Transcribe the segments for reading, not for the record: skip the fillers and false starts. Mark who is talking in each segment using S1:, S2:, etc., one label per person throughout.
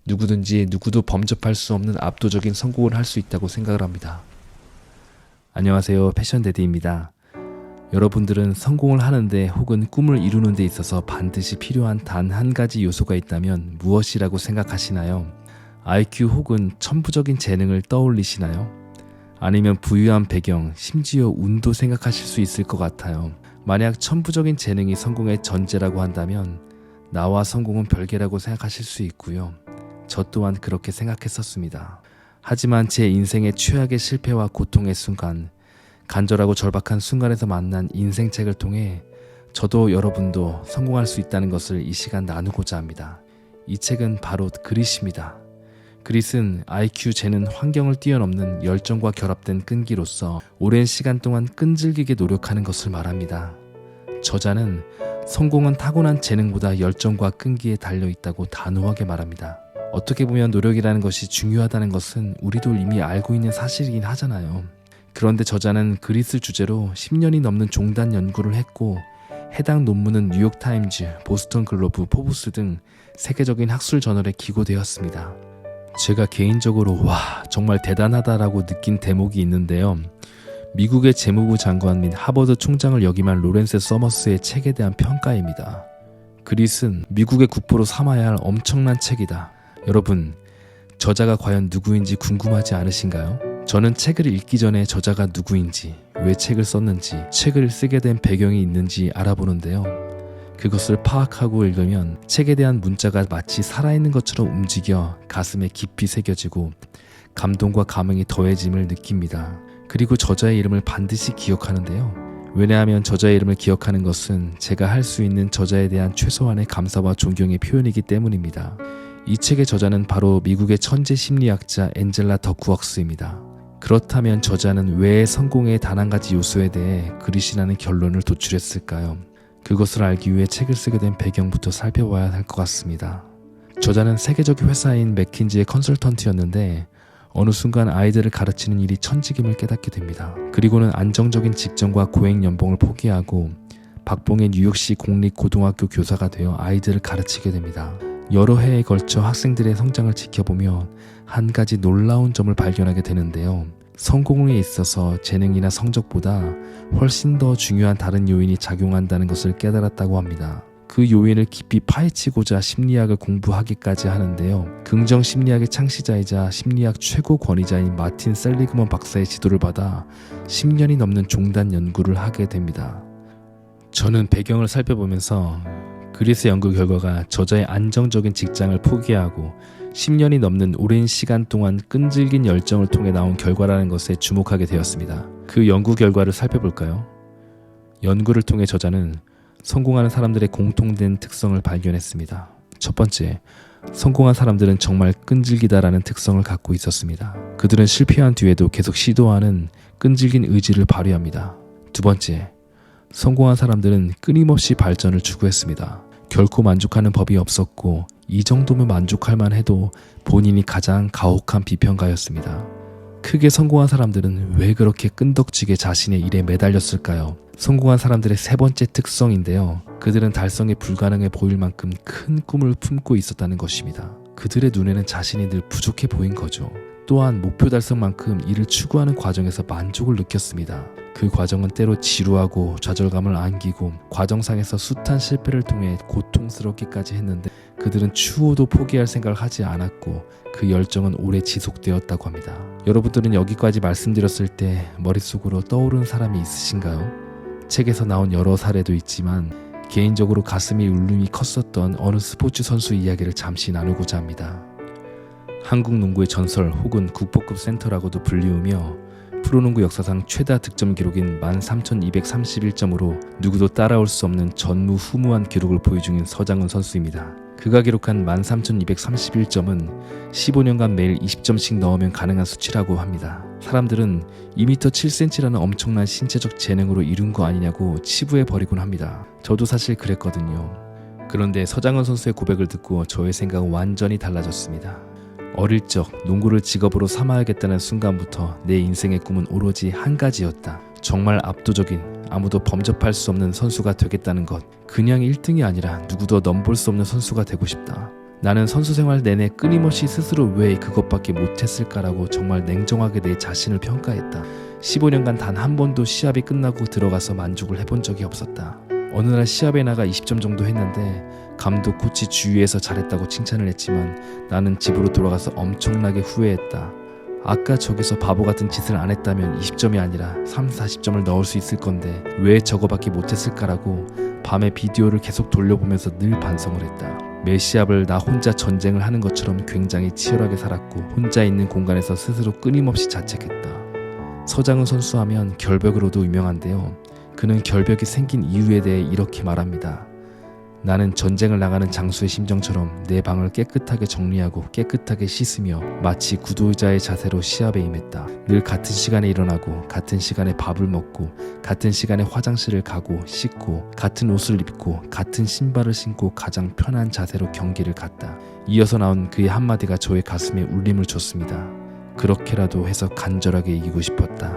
S1: 누구든지 누구도 범접할 수 없는 압도적인 성공을 할 수 있다고 생각을 합니다. 안녕하세요, 패션데디입니다. 여러분들은 성공을 하는데 혹은 꿈을 이루는 데 있어서 반드시 필요한 단 한 가지 요소가 있다면 무엇이라고 생각하시나요? IQ 혹은 천부적인 재능을 떠올리시나요? 아니면 부유한 배경, 심지어 운도 생각하실 수 있을 것 같아요. 만약 천부적인 재능이 성공의 전제라고 한다면 나와 성공은 별개라고 생각하실 수 있고요. 저 또한 그렇게 생각했었습니다. 하지만 제 인생의 최악의 실패와 고통의 순간, 간절하고 절박한 순간에서 만난 인생책을 통해 저도 여러분도 성공할 수 있다는 것을 이 시간 나누고자 합니다. 이 책은 바로 그릿입니다. 그릿은 IQ, 재능, 환경을 뛰어넘는 열정과 결합된 끈기로서 오랜 시간 동안 끈질기게 노력하는 것을 말합니다. 저자는 성공은 타고난 재능보다 열정과 끈기에 달려있다고 단호하게 말합니다. 어떻게 보면 노력이라는 것이 중요하다는 것은 우리도 이미 알고 있는 사실이긴 하잖아요. 그런데 저자는 그릿을 주제로 10년이 넘는 종단 연구를 했고 해당 논문은 뉴욕타임즈, 보스턴 글로브, 포브스 등 세계적인 학술 저널에 기고되었습니다. 제가 개인적으로 정말 대단하다라고 느낀 대목이 있는데요. 미국의 재무부 장관 및 하버드 총장을 역임한 로렌스 서머스의 책에 대한 평가입니다. 그릿은 미국의 국보로 삼아야 할 엄청난 책이다. 여러분, 저자가 과연 누구인지 궁금하지 않으신가요? 저는 책을 읽기 전에 저자가 누구인지, 왜 책을 썼는지, 책을 쓰게 된 배경이 있는지 알아보는데요. 그것을 파악하고 읽으면 책에 대한 문자가 마치 살아있는 것처럼 움직여 가슴에 깊이 새겨지고 감동과 감흥이 더해짐을 느낍니다. 그리고 저자의 이름을 반드시 기억하는데요. 왜냐하면 저자의 이름을 기억하는 것은 제가 할 수 있는 저자에 대한 최소한의 감사와 존경의 표현이기 때문입니다. 이 책의 저자는 바로 미국의 천재 심리학자 앤젤라 더크웍스입니다. 그렇다면 저자는 왜 성공의 단 한 가지 요소에 대해 그릿이라는 결론을 도출했을까요? 그것을 알기 위해 책을 쓰게 된 배경부터 살펴봐야 할 것 같습니다. 저자는 세계적 회사인 맥킨지의 컨설턴트였는데 어느 순간 아이들을 가르치는 일이 천직임을 깨닫게 됩니다. 그리고는 안정적인 직장과 고액 연봉을 포기하고 박봉의 뉴욕시 공립고등학교 교사가 되어 아이들을 가르치게 됩니다. 여러 해에 걸쳐 학생들의 성장을 지켜보며 한 가지 놀라운 점을 발견하게 되는데요. 성공에 있어서 재능이나 성적보다 훨씬 더 중요한 다른 요인이 작용한다는 것을 깨달았다고 합니다. 그 요인을 깊이 파헤치고자 심리학을 공부하기까지 하는데요. 긍정 심리학의 창시자이자 심리학 최고 권위자인 마틴 셀리그먼 박사의 지도를 받아 10년이 넘는 종단 연구를 하게 됩니다. 저는 배경을 살펴보면서 그릿의 연구 결과가 저자의 안정적인 직장을 포기하고 10년이 넘는 오랜 시간 동안 끈질긴 열정을 통해 나온 결과라는 것에 주목하게 되었습니다. 그 연구 결과를 살펴볼까요? 연구를 통해 저자는 성공하는 사람들의 공통된 특성을 발견했습니다. 첫 번째, 성공한 사람들은 정말 끈질기다라는 특성을 갖고 있었습니다. 그들은 실패한 뒤에도 계속 시도하는 끈질긴 의지를 발휘합니다. 두 번째, 성공한 사람들은 끊임없이 발전을 추구했습니다. 결코 만족하는 법이 없었고 이 정도면 만족할 만해도 본인이 가장 가혹한 비평가였습니다. 크게 성공한 사람들은 왜 그렇게 끈덕지게 자신의 일에 매달렸을까요? 성공한 사람들의 세 번째 특성인데요. 그들은 달성이 불가능해 보일 만큼 큰 꿈을 품고 있었다는 것입니다. 그들의 눈에는 자신이 늘 부족해 보인 거죠. 또한 목표 달성만큼 이를 추구하는 과정에서 만족을 느꼈습니다. 그 과정은 때로 지루하고 좌절감을 안기고 과정상에서 숱한 실패를 통해 고통스럽기까지 했는데 그들은 추호도 포기할 생각을 하지 않았고 그 열정은 오래 지속되었다고 합니다. 여러분들은 여기까지 말씀드렸을 때 머릿속으로 떠오르는 사람이 있으신가요? 책에서 나온 여러 사례도 있지만 개인적으로 가슴이 울림이 컸었던 어느 스포츠 선수 이야기를 잠시 나누고자 합니다. 한국 농구의 전설 혹은 국보급 센터라고도 불리우며 프로농구 역사상 최다 득점 기록인 13,231점으로 누구도 따라올 수 없는 전무후무한 기록을 보유 중인 서장훈 선수입니다. 그가 기록한 13,231점은 15년간 매일 20점씩 넣으면 가능한 수치라고 합니다. 사람들은 2m 7cm라는 엄청난 신체적 재능으로 이룬 거 아니냐고 치부해버리곤 합니다. 저도 사실 그랬거든요. 그런데 서장훈 선수의 고백을 듣고 저의 생각은 완전히 달라졌습니다. 어릴 적 농구를 직업으로 삼아야겠다는 순간부터 내 인생의 꿈은 오로지 한 가지였다. 정말 압도적인, 아무도 범접할 수 없는 선수가 되겠다는 것. 그냥 1등이 아니라 누구도 넘볼 수 없는 선수가 되고 싶다. 나는 선수 생활 내내 끊임없이 스스로 왜 그것밖에 못했을까라고 정말 냉정하게 내 자신을 평가했다. 15년간 단 한 번도 시합이 끝나고 들어가서 만족을 해본 적이 없었다. 어느 날 시합에 나가 20점 정도 했는데 감독, 코치 주위에서 잘했다고 칭찬을 했지만 나는 집으로 돌아가서 엄청나게 후회했다. 아까 저기서 바보 같은 짓을 안 했다면 20점이 아니라 3, 40점을 넣을 수 있을 건데 왜 저거밖에 못했을까라고 밤에 비디오를 계속 돌려보면서 늘 반성을 했다. 매 시합을 나 혼자 전쟁을 하는 것처럼 굉장히 치열하게 살았고 혼자 있는 공간에서 스스로 끊임없이 자책했다. 서장훈 선수 하면 결벽으로도 유명한데요. 그는 결벽이 생긴 이유에 대해 이렇게 말합니다. 나는 전쟁을 나가는 장수의 심정처럼 내 방을 깨끗하게 정리하고 깨끗하게 씻으며 마치 구도자의 자세로 시합에 임했다. 늘 같은 시간에 일어나고 같은 시간에 밥을 먹고 같은 시간에 화장실을 가고 씻고 같은 옷을 입고 같은 신발을 신고 가장 편한 자세로 경기를 갔다. 이어서 나온 그의 한마디가 저의 가슴에 울림을 줬습니다. 그렇게라도 해서 간절하게 이기고 싶었다.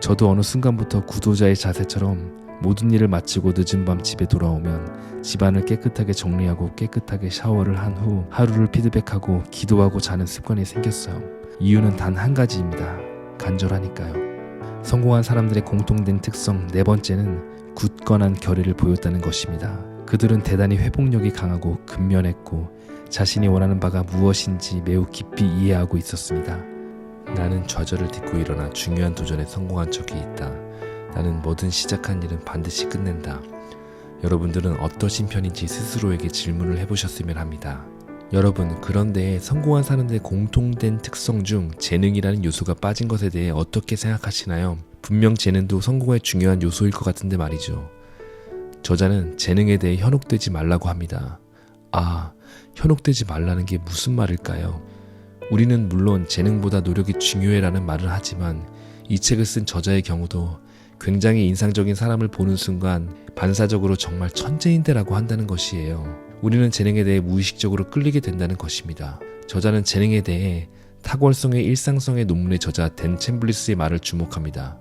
S1: 저도 어느 순간부터 구도자의 자세처럼 모든 일을 마치고 늦은 밤 집에 돌아오면 집안을 깨끗하게 정리하고 깨끗하게 샤워를 한 후 하루를 피드백하고 기도하고 자는 습관이 생겼어요. 이유는 단 한 가지입니다. 간절하니까요. 성공한 사람들의 공통된 특성 네 번째는 굳건한 결의를 보였다는 것입니다. 그들은 대단히 회복력이 강하고 근면했고 자신이 원하는 바가 무엇인지 매우 깊이 이해하고 있었습니다. 나는 좌절을 딛고 일어나 중요한 도전에 성공한 적이 있다. 나는 뭐든 시작한 일은 반드시 끝낸다. 여러분들은 어떠신 편인지 스스로에게 질문을 해보셨으면 합니다. 여러분, 그런데 성공한 사람들의 공통된 특성 중 재능이라는 요소가 빠진 것에 대해 어떻게 생각하시나요? 분명 재능도 성공의 중요한 요소일 것 같은데 말이죠. 저자는 재능에 대해 현혹되지 말라고 합니다. 아, 현혹되지 말라는 게 무슨 말일까요? 우리는 물론 재능보다 노력이 중요해라는 말을 하지만 이 책을 쓴 저자의 경우도 굉장히 인상적인 사람을 보는 순간 반사적으로 정말 천재인데라고 한다는 것이에요. 우리는 재능에 대해 무의식적으로 끌리게 된다는 것입니다. 저자는 재능에 대해 탁월성의 일상성의 논문의 저자 댄 챔블리스의 말을 주목합니다.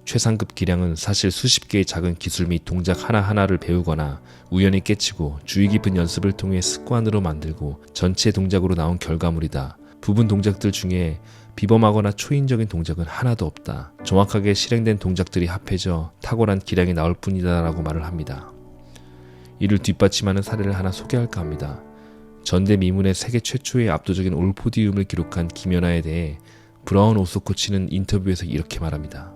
S1: 최상급 기량은 사실 수십 개의 작은 기술 및 동작 하나하나를 배우거나 우연히 깨치고 주의 깊은 연습을 통해 습관으로 만들고 전체 동작으로 나온 결과물이다. 부분 동작들 중에 비범하거나 초인적인 동작은 하나도 없다. 정확하게 실행된 동작들이 합해져 탁월한 기량이 나올 뿐이다 라고 말을 합니다. 이를 뒷받침하는 사례를 하나 소개할까 합니다. 전대미문의 세계 최초의 압도적인 올포디움을 기록한 김연아에 대해 브라운 오소 코치는 인터뷰에서 이렇게 말합니다.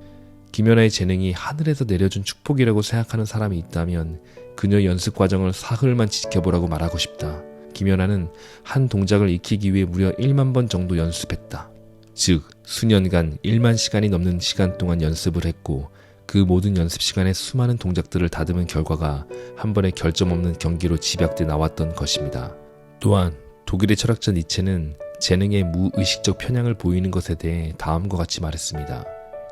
S1: 김연아의 재능이 하늘에서 내려준 축복이라고 생각하는 사람이 있다면 그녀의 연습 과정을 사흘만 지켜보라고 말하고 싶다. 김연아는 한 동작을 익히기 위해 무려 1만 번 정도 연습했다. 즉 수년간 1만 시간이 넘는 시간 동안 연습을 했고 그 모든 연습 시간에 수많은 동작들을 다듬은 결과가 한 번의 결점 없는 경기로 집약돼 나왔던 것입니다. 또한 독일의 철학자 니체는 재능의 무의식적 편향을 보이는 것에 대해 다음과 같이 말했습니다.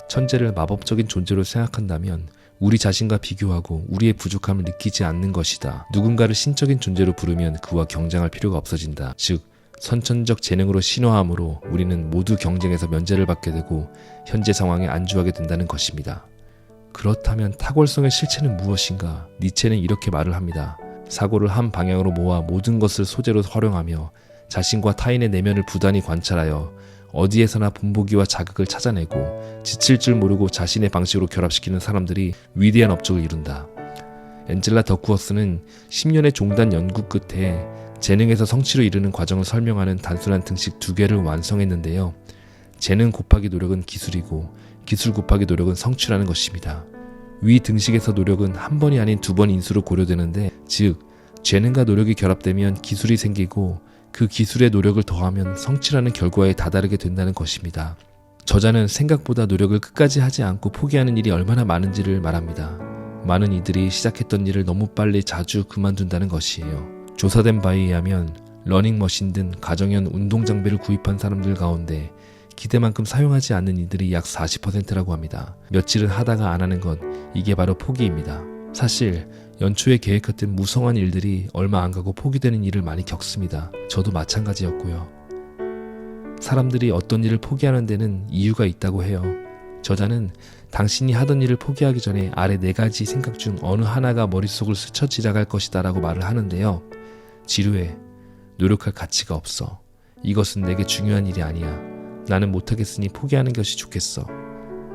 S1: 천재를 마법적인 존재로 생각한다면 우리 자신과 비교하고 우리의 부족함을 느끼지 않는 것이다. 누군가를 신적인 존재로 부르면 그와 경쟁할 필요가 없어진다. 즉 선천적 재능으로 신화함으로 우리는 모두 경쟁에서 면제를 받게 되고 현재 상황에 안주하게 된다는 것입니다. 그렇다면 탁월성의 실체는 무엇인가? 니체는 이렇게 말을 합니다. 사고를 한 방향으로 모아 모든 것을 소재로 활용하며 자신과 타인의 내면을 부단히 관찰하여 어디에서나 본보기와 자극을 찾아내고 지칠 줄 모르고 자신의 방식으로 결합시키는 사람들이 위대한 업적을 이룬다. 앤젤라 더쿠어스는 10년의 종단 연구 끝에 재능에서 성취로 이르는 과정을 설명하는 단순한 등식 2개를 완성했는데요. 재능 곱하기 노력은 기술이고 기술 곱하기 노력은 성취라는 것입니다. 위 등식에서 노력은 한 번이 아닌 2번 인수로 고려되는데 즉 재능과 노력이 결합되면 기술이 생기고 그 기술의 노력을 더하면 성취라는 결과에 다다르게 된다는 것입니다. 저자는 생각보다 노력을 끝까지 하지 않고 포기하는 일이 얼마나 많은지를 말합니다. 많은 이들이 시작했던 일을 너무 빨리 자주 그만둔다는 것이에요. 조사된 바에 의하면 러닝머신 등 가정용 운동 장비를 구입한 사람들 가운데 기대만큼 사용하지 않는 이들이 약 40%라고 합니다. 며칠은 하다가 안 하는 것, 이게 바로 포기입니다. 사실 연초에 계획했던 무성한 일들이 얼마 안 가고 포기되는 일을 많이 겪습니다. 저도 마찬가지였고요. 사람들이 어떤 일을 포기하는 데는 이유가 있다고 해요. 저자는 당신이 하던 일을 포기하기 전에 아래 4가지 생각 중 어느 하나가 머릿속을 스쳐 지나갈 것이다 라고 말을 하는데요. 지루해, 노력할 가치가 없어. 이것은 내게 중요한 일이 아니야. 나는 못하겠으니 포기하는 것이 좋겠어.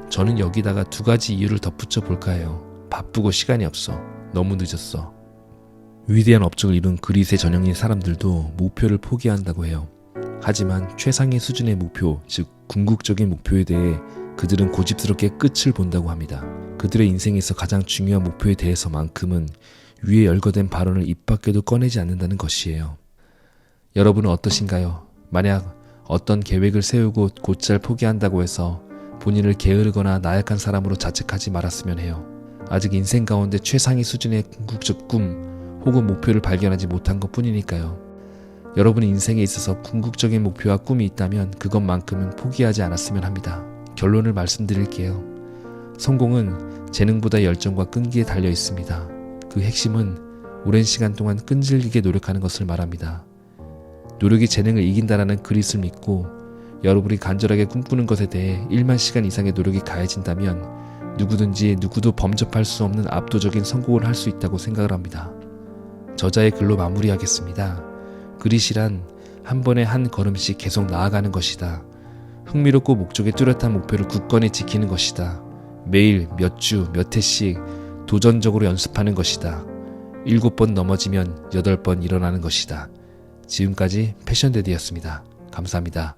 S1: 저는 여기다가 2가지 이유를 덧붙여 볼까 해요. 바쁘고 시간이 없어. 너무 늦었어. 위대한 업적을 이룬 그릿의 전형인 사람들도 목표를 포기한다고 해요. 하지만 최상의 수준의 목표, 즉 궁극적인 목표에 대해 그들은 고집스럽게 끝을 본다고 합니다. 그들의 인생에서 가장 중요한 목표에 대해서만큼은 위에 열거된 발언을 입 밖에도 꺼내지 않는다는 것이에요. 여러분은 어떠신가요? 만약 어떤 계획을 세우고 곧잘 포기한다고 해서 본인을 게으르거나 나약한 사람으로 자책하지 말았으면 해요. 아직 인생 가운데 최상의 수준의 궁극적 꿈 혹은 목표를 발견하지 못한 것 뿐이니까요. 여러분의 인생에 있어서 궁극적인 목표와 꿈이 있다면 그것만큼은 포기하지 않았으면 합니다. 결론을 말씀드릴게요. 성공은 재능보다 열정과 끈기에 달려 있습니다. 그 핵심은 오랜 시간 동안 끈질기게 노력하는 것을 말합니다. 노력이 재능을 이긴다라는 그릿을 믿고 여러분이 간절하게 꿈꾸는 것에 대해 1만 시간 이상의 노력이 가해진다면 누구든지 누구도 범접할 수 없는 압도적인 성공을 할 수 있다고 생각을 합니다. 저자의 글로 마무리하겠습니다. 그릿이란 한 번에 한 걸음씩 계속 나아가는 것이다. 흥미롭고 목적에 뚜렷한 목표를 굳건히 지키는 것이다. 매일 몇 주, 몇 회씩 도전적으로 연습하는 것이다. 7번 넘어지면 8번 일어나는 것이다. 지금까지 패션데디였습니다. 감사합니다.